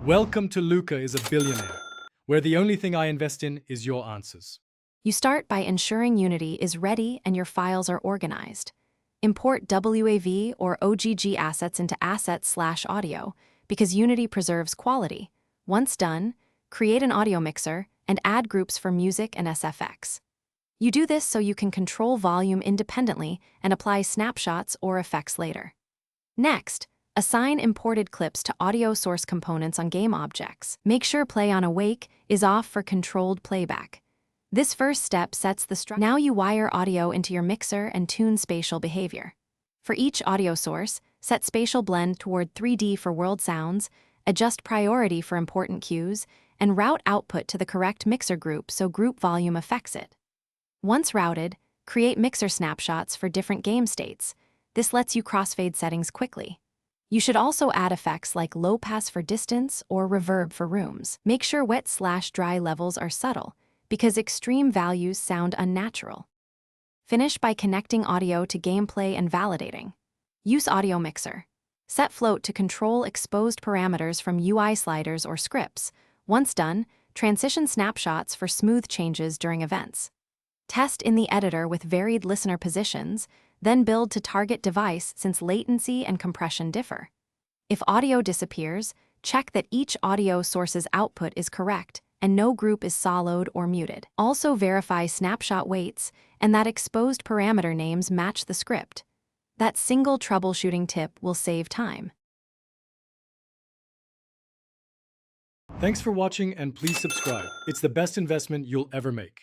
Welcome to Luca is a Billionaire, where the only thing I invest in is your answers. You start by ensuring Unity is ready and your files are organized. Import WAV or OGG assets into assets/audio because Unity preserves quality. Once done, create an audio mixer and add groups for music and SFX. You do this so you can control volume independently and apply snapshots or effects later. Next, assign imported clips to audio source components on game objects. Make sure Play on Awake is off for controlled playback. This first step sets the structure. Now you wire audio into your mixer and tune spatial behavior. For each audio source, set spatial blend toward 3D for world sounds, adjust priority for important cues, and route output to the correct mixer group so group volume affects it. Once routed, create mixer snapshots for different game states. This lets you crossfade settings quickly. You should also add effects like low pass for distance or reverb for rooms. Make sure wet/dry levels are subtle, because extreme values sound unnatural. Finish by connecting audio to gameplay and validating. Use Audio Mixer. Set float to control exposed parameters from UI sliders or scripts. Once done, transition snapshots for smooth changes during events. Test in the editor with varied listener positions, then build to target device since latency and compression differ. If audio disappears, check that each audio source's output is correct and no group is soloed or muted. Also verify snapshot weights and that exposed parameter names match the script. That single troubleshooting tip will save time. Thanks for watching and please subscribe. It's the best investment you'll ever make.